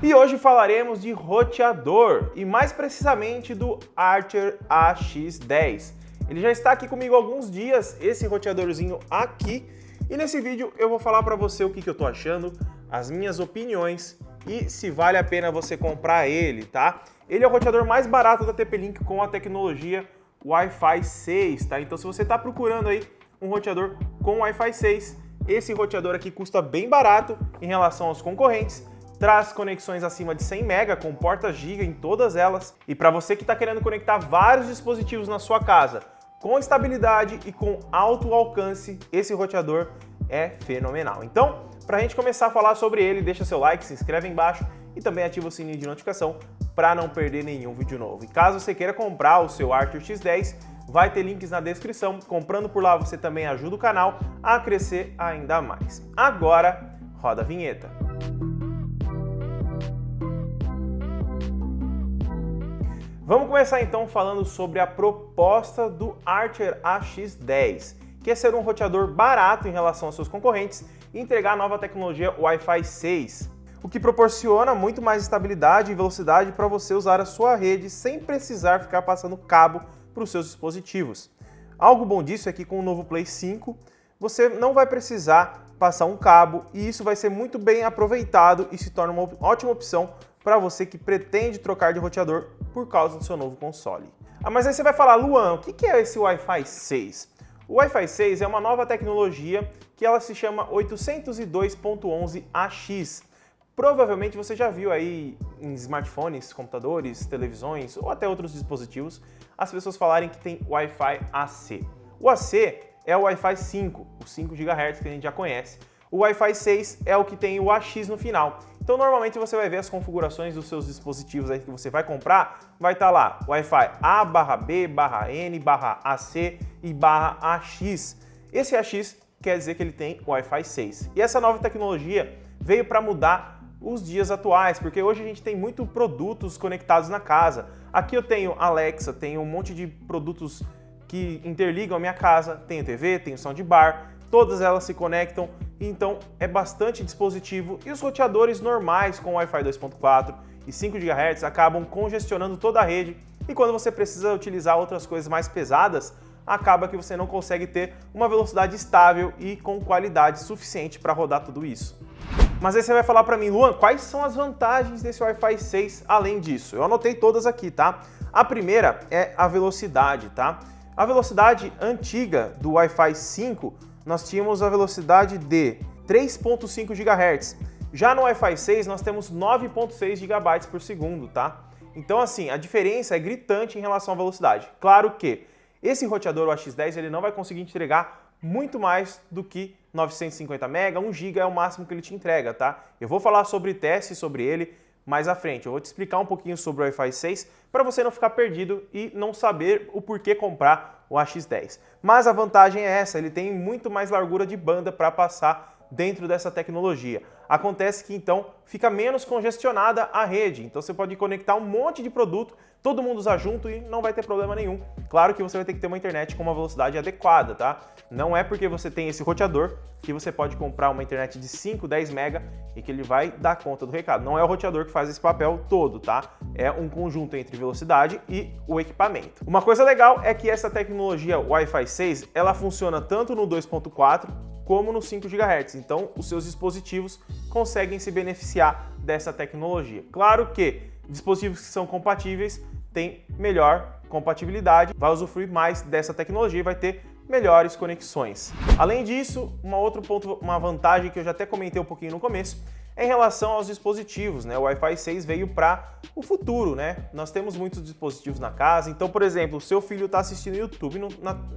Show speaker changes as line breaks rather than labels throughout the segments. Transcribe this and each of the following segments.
E hoje falaremos de roteador e mais precisamente do Archer AX10. Ele já está aqui comigo há alguns dias, esse roteadorzinho aqui, e nesse vídeo eu vou falar para você o que eu tô achando, as minhas opiniões e se vale a pena você comprar ele, tá? Ele é o roteador mais barato da TP-Link com a tecnologia Wi-Fi 6, tá? Então se você está procurando aí um roteador com Wi-Fi 6, esse roteador aqui custa bem barato em relação aos concorrentes, traz conexões acima de 100 MB com porta giga em todas elas, e para você que está querendo conectar vários dispositivos na sua casa com estabilidade e com alto alcance, esse roteador é fenomenal. Então, para a gente começar a falar sobre ele, deixa seu like, se inscreve aí embaixo e também ativa o sininho de notificação para não perder nenhum vídeo novo. E caso você queira comprar o seu Archer X10, vai ter links na descrição. Comprando por lá você também ajuda o canal a crescer ainda mais. Agora, roda a vinheta. Vamos começar então falando sobre a proposta do Archer AX10, que é ser um roteador barato em relação aos seus concorrentes e entregar a nova tecnologia Wi-Fi 6, o que proporciona muito mais estabilidade e velocidade para você usar a sua rede sem precisar ficar passando cabo para os seus dispositivos. Algo bom disso é que com o novo Play 5 você não vai precisar passar um cabo e isso vai ser muito bem aproveitado e se torna uma ótima opção para você que pretende trocar de roteador por causa do seu novo console. Mas aí você vai falar, Luan, o que é esse Wi-Fi 6? O Wi-Fi 6 é uma nova tecnologia que ela se chama 802.11ax. Provavelmente você já viu aí em smartphones, computadores, televisões ou até outros dispositivos as pessoas falarem que tem Wi-Fi AC. O AC é o Wi-Fi 5, os 5 GHz que a gente já conhece. O Wi-Fi 6 é o que tem o AX no final. Então normalmente você vai ver as configurações dos seus dispositivos aí que você vai comprar, vai estar lá Wi-Fi A/B/N/AC e /AX. Esse AX quer dizer que ele tem Wi-Fi 6. E essa nova tecnologia veio para mudar os dias atuais, porque hoje a gente tem muitos produtos conectados na casa. Aqui eu tenho Alexa, tenho um monte de produtos que interligam a minha casa, tenho TV, tenho soundbar, todas elas se conectam, então é bastante dispositivo e os roteadores normais com Wi-Fi 2.4 e 5 GHz acabam congestionando toda a rede e quando você precisa utilizar outras coisas mais pesadas, acaba que você não consegue ter uma velocidade estável e com qualidade suficiente para rodar tudo isso. Mas aí você vai falar para mim, Luan, quais são as vantagens desse Wi-Fi 6 além disso? Eu anotei todas aqui, tá? A primeira é a velocidade, tá? A velocidade antiga do Wi-Fi 5, nós tínhamos a velocidade de 3.5 GHz. Já no Wi-Fi 6, nós temos 9.6 GB por segundo, tá? Então, assim, a diferença é gritante em relação à velocidade. Claro que esse roteador, o AX10, ele não vai conseguir entregar muito mais do que 950 MB, 1 GB é o máximo que ele te entrega, tá? Eu vou falar sobre testes sobre ele mais à frente. Eu vou te explicar um pouquinho sobre o Wi-Fi 6 para você não ficar perdido e não saber o porquê comprar o AX10. Mas a vantagem é essa, ele tem muito mais largura de banda para passar dentro dessa tecnologia. Acontece que então fica menos congestionada a rede, então você pode conectar um monte de produto, todo mundo usar junto e não vai ter problema nenhum. Claro que você vai ter que ter uma internet com uma velocidade adequada, tá? Não é porque você tem esse roteador que você pode comprar uma internet de 5, 10 MB e que ele vai dar conta do recado. Não é o roteador que faz esse papel todo, tá? É um conjunto entre velocidade e o equipamento. Uma coisa legal é que essa tecnologia Wi-Fi 6, ela funciona tanto no 2.4 como no 5 GHz, então os seus dispositivos conseguem se beneficiar dessa tecnologia. Claro que dispositivos que são compatíveis têm melhor compatibilidade, vai usufruir mais dessa tecnologia e vai ter melhores conexões. Além disso, uma vantagem que eu já até comentei um pouquinho no começo, é em relação aos dispositivos, né? O Wi-Fi 6 veio para o futuro, né? Nós temos muitos dispositivos na casa, então, por exemplo, o seu filho está assistindo YouTube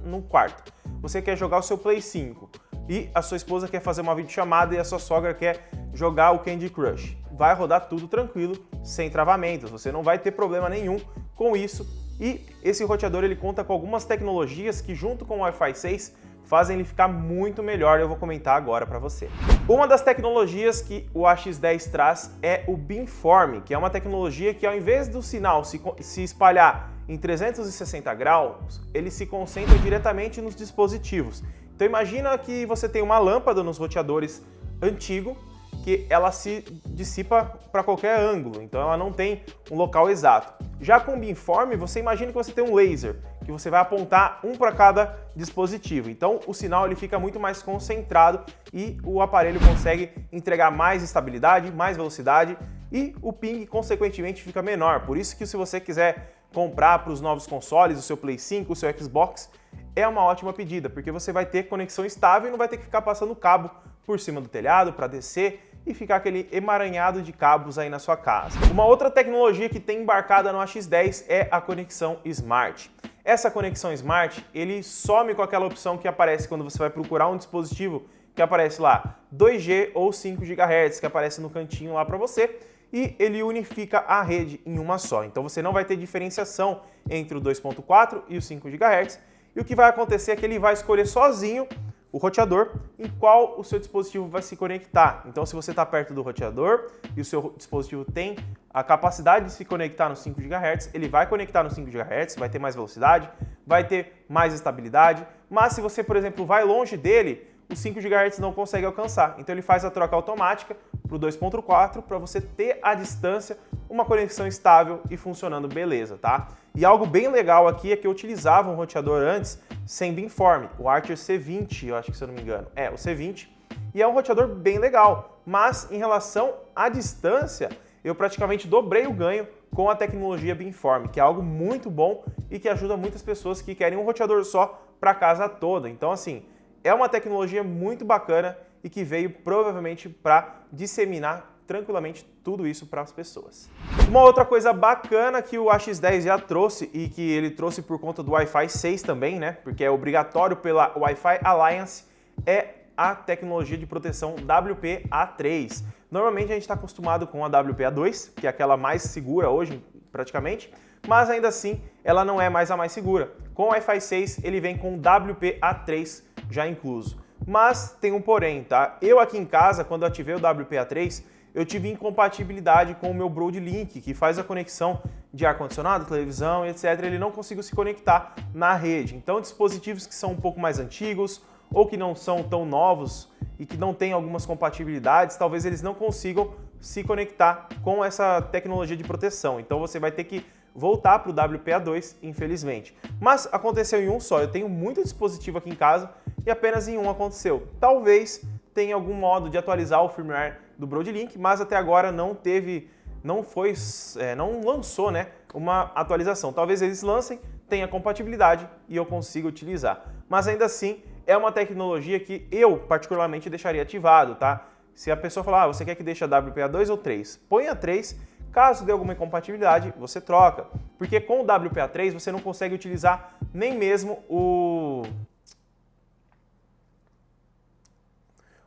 no quarto, você quer jogar o seu Play 5, e a sua esposa quer fazer uma videochamada e a sua sogra quer jogar o Candy Crush. Vai rodar tudo tranquilo, sem travamentos, você não vai ter problema nenhum com isso. E esse roteador ele conta com algumas tecnologias que junto com o Wi-Fi 6 fazem ele ficar muito melhor, eu vou comentar agora para você. Uma das tecnologias que o AX10 traz é o Beamform, que é uma tecnologia que ao invés do sinal se espalhar em 360 graus, ele se concentra diretamente nos dispositivos. Então imagina que você tem uma lâmpada nos roteadores antigo, que porque ela se dissipa para qualquer ângulo, então ela não tem um local exato. Já com o beamform, você imagina que você tem um laser, que você vai apontar um para cada dispositivo. Então o sinal ele fica muito mais concentrado e o aparelho consegue entregar mais estabilidade, mais velocidade e o ping consequentemente fica menor. Por isso que se você quiser comprar para os novos consoles, o seu Play 5, o seu Xbox, é uma ótima pedida, porque você vai ter conexão estável e não vai ter que ficar passando cabo por cima do telhado para descer e ficar aquele emaranhado de cabos aí na sua casa. Uma outra tecnologia que tem embarcada no AX10 é a conexão Smart. Essa conexão Smart, ele some com aquela opção que aparece quando você vai procurar um dispositivo que aparece lá 2G ou 5 GHz, que aparece no cantinho lá para você, e ele unifica a rede em uma só. Então você não vai ter diferenciação entre o 2.4 e o 5 GHz, e o que vai acontecer é que ele vai escolher sozinho o roteador em qual o seu dispositivo vai se conectar. Então, se você está perto do roteador e o seu dispositivo tem a capacidade de se conectar no 5 GHz, ele vai conectar no 5 GHz, vai ter mais velocidade, vai ter mais estabilidade, mas se você, por exemplo, vai longe dele, o 5 GHz não consegue alcançar. Então ele faz a troca automática para o 2.4 para você ter à distância uma conexão estável e funcionando beleza, tá? E algo bem legal aqui é que eu utilizava um roteador antes sem beamform, o Archer C20, eu acho que se eu não me engano. É, o C20. E é um roteador bem legal, mas em relação à distância, eu praticamente dobrei o ganho com a tecnologia beamform, que é algo muito bom e que ajuda muitas pessoas que querem um roteador só para a casa toda. Então, assim, é uma tecnologia muito bacana e que veio provavelmente para disseminar tranquilamente tudo isso para as pessoas. Uma outra coisa bacana que o AX10 já trouxe e que ele trouxe por conta do Wi-Fi 6 também, né? Porque é obrigatório pela Wi-Fi Alliance, é a tecnologia de proteção WPA3. Normalmente a gente está acostumado com a WPA2, que é aquela mais segura hoje praticamente, mas ainda assim ela não é mais a mais segura. Com o Wi-Fi 6 ele vem com WPA3 já incluso. Mas tem um porém, tá? Eu aqui em casa, quando ativei o WPA3, eu tive incompatibilidade com o meu Broadlink, que faz a conexão de ar-condicionado, televisão, etc. Ele não conseguiu se conectar na rede. Então, dispositivos que são um pouco mais antigos ou que não são tão novos e que não têm algumas compatibilidades, talvez eles não consigam se conectar com essa tecnologia de proteção. Então, você vai ter que voltar para o WPA2, infelizmente. Mas aconteceu em um só. Eu tenho muito dispositivo aqui em casa e apenas em um aconteceu. Talvez tenha algum modo de atualizar o firmware do Broadlink, mas até agora não lançou, né, uma atualização. Talvez eles lancem, tenha compatibilidade e eu consiga utilizar. Mas ainda assim, é uma tecnologia que eu particularmente deixaria ativado, tá? Se a pessoa falar, você quer que deixe a WPA2 ou 3? Põe a 3, caso dê alguma incompatibilidade, você troca. Porque com o WPA3 você não consegue utilizar nem mesmo o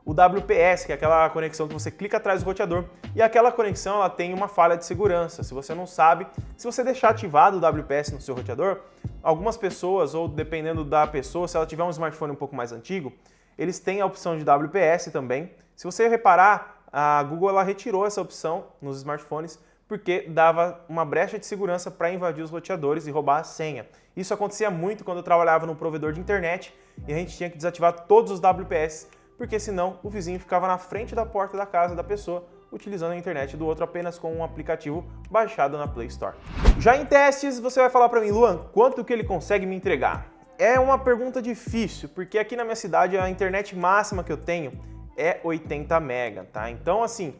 WPS, que é aquela conexão que você clica atrás do roteador, e aquela conexão ela tem uma falha de segurança. Se você não sabe, se você deixar ativado o WPS no seu roteador, algumas pessoas, ou dependendo da pessoa, se ela tiver um smartphone um pouco mais antigo, eles têm a opção de WPS também. Se você reparar, a Google ela retirou essa opção nos smartphones porque dava uma brecha de segurança para invadir os roteadores e roubar a senha. Isso acontecia muito quando eu trabalhava no provedor de internet e a gente tinha que desativar todos os WPS, porque senão o vizinho ficava na frente da porta da casa da pessoa utilizando a internet do outro apenas com um aplicativo baixado na Play Store. Já em testes, você vai falar para mim, Luan, quanto que ele consegue me entregar? É uma pergunta difícil, porque aqui na minha cidade a internet máxima que eu tenho é 80 MB, tá? Então, assim,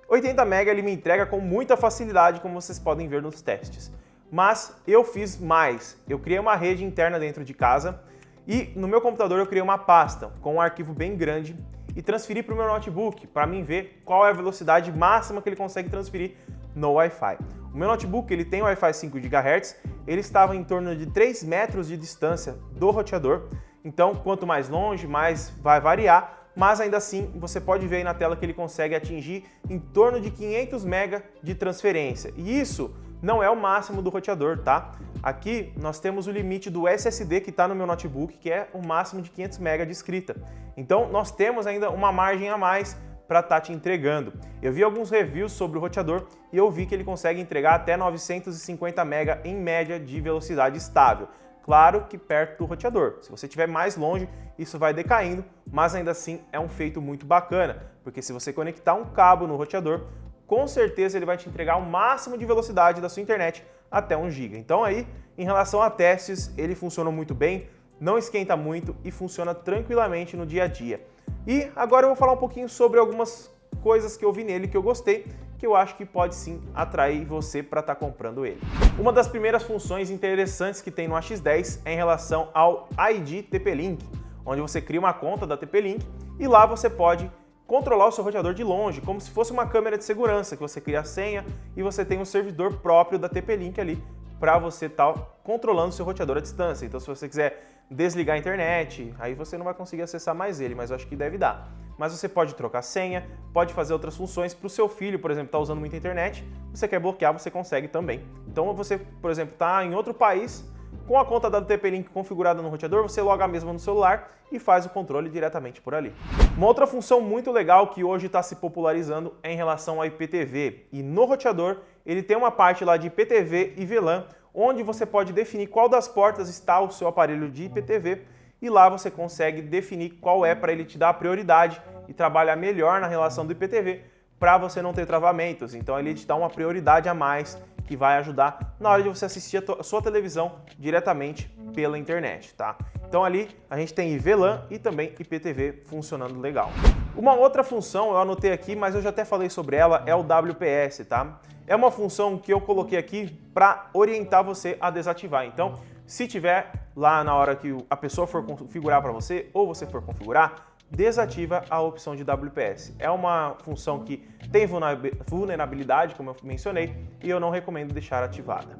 80 MB ele me entrega com muita facilidade, como vocês podem ver nos testes. Mas eu fiz mais. Eu criei uma rede interna dentro de casa e no meu computador eu criei uma pasta com um arquivo bem grande e transferi para o meu notebook para mim ver qual é a velocidade máxima que ele consegue transferir no Wi-Fi. O meu notebook ele tem Wi-Fi 5 GHz, ele estava em torno de 3 metros de distância do roteador, então quanto mais longe, mais vai variar, mas ainda assim você pode ver aí na tela que ele consegue atingir em torno de 500 MB de transferência. E isso não é o máximo do roteador, tá? Aqui nós temos o limite do SSD que está no meu notebook, que é o máximo de 500 MB de escrita. Então nós temos ainda uma margem a mais para estar te entregando. Eu vi alguns reviews sobre o roteador e eu vi que ele consegue entregar até 950 MB em média de velocidade estável. Claro que perto do roteador. Se você estiver mais longe, isso vai decaindo, mas ainda assim é um feito muito bacana, porque se você conectar um cabo no roteador, com certeza ele vai te entregar o máximo de velocidade da sua internet até 1 GB. Então aí, em relação a testes, ele funciona muito bem, não esquenta muito e funciona tranquilamente no dia a dia. E agora eu vou falar um pouquinho sobre algumas coisas que eu vi nele que eu gostei, que eu acho que pode sim atrair você para estar comprando ele. Uma das primeiras funções interessantes que tem no AX10 é em relação ao ID TP-Link, onde você cria uma conta da TP-Link e lá você pode controlar o seu roteador de longe, como se fosse uma câmera de segurança, que você cria a senha e você tem um servidor próprio da TP-Link ali para você estar controlando o seu roteador à distância. Então, se você quiser desligar a internet, aí você não vai conseguir acessar mais ele, mas eu acho que deve dar. Mas você pode trocar senha, pode fazer outras funções para o seu filho, por exemplo, está usando muita internet, você quer bloquear, você consegue também. Então, você, por exemplo, está em outro país, com a conta da TP-Link configurada no roteador, você loga mesmo no celular e faz o controle diretamente por ali. Uma outra função muito legal que hoje está se popularizando é em relação ao IPTV. E no roteador, ele tem uma parte lá de IPTV e VLAN, onde você pode definir qual das portas está o seu aparelho de IPTV e lá você consegue definir qual é para ele te dar a prioridade e trabalhar melhor na relação do IPTV para você não ter travamentos. Então ele te dá uma prioridade a mais que vai ajudar na hora de você assistir a sua televisão diretamente pela internet, tá? Então ali a gente tem VLAN e também IPTV funcionando legal. Uma outra função eu anotei aqui, mas eu já até falei sobre ela, é o WPS, tá? É uma função que eu coloquei aqui para orientar você a desativar. Então, se tiver lá na hora que a pessoa for configurar para você ou você for configurar, desativa a opção de WPS. É uma função que tem vulnerabilidade, como eu mencionei, e eu não recomendo deixar ativada.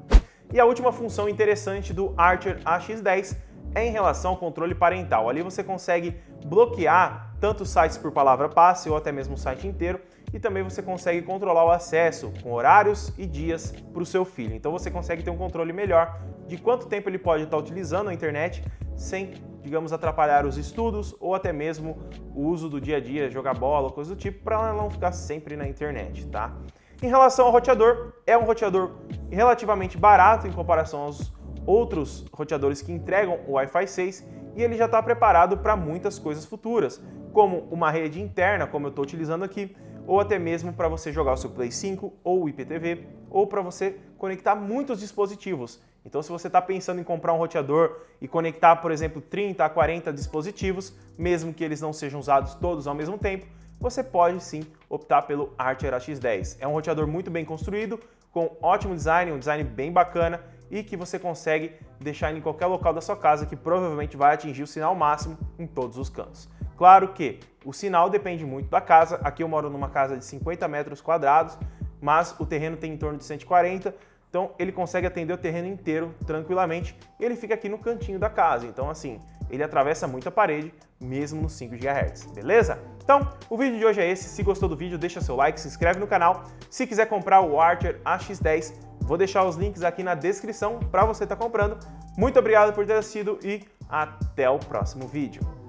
E a última função interessante do Archer AX10 é em relação ao controle parental. Ali você consegue bloquear tanto sites por palavra passe ou até mesmo o site inteiro, e também você consegue controlar o acesso com horários e dias para o seu filho. Então você consegue ter um controle melhor de quanto tempo ele pode estar utilizando a internet sem, digamos, atrapalhar os estudos ou até mesmo o uso do dia a dia, jogar bola, coisa do tipo, para ela não ficar sempre na internet, tá? Em relação ao roteador, é um roteador relativamente barato em comparação aos outros roteadores que entregam o Wi-Fi 6 e ele já está preparado para muitas coisas futuras, como uma rede interna, como eu estou utilizando aqui, ou até mesmo para você jogar o seu Play 5 ou o IPTV, ou para você conectar muitos dispositivos. Então, se você está pensando em comprar um roteador e conectar, por exemplo, 30 a 40 dispositivos, mesmo que eles não sejam usados todos ao mesmo tempo, você pode sim optar pelo Archer AX10. É um roteador muito bem construído, com ótimo design, um design bem bacana e que você consegue deixar em qualquer local da sua casa, que provavelmente vai atingir o sinal máximo em todos os cantos. Claro que o sinal depende muito da casa. Aqui eu moro numa casa de 50 metros quadrados, mas o terreno tem em torno de 140, então ele consegue atender o terreno inteiro tranquilamente e ele fica aqui no cantinho da casa. Então assim, ele atravessa muita parede, mesmo nos 5 GHz, beleza? Então, o vídeo de hoje é esse. Se gostou do vídeo, deixa seu like, se inscreve no canal. Se quiser comprar o Archer AX10, vou deixar os links aqui na descrição para você estar comprando. Muito obrigado por ter assistido e até o próximo vídeo.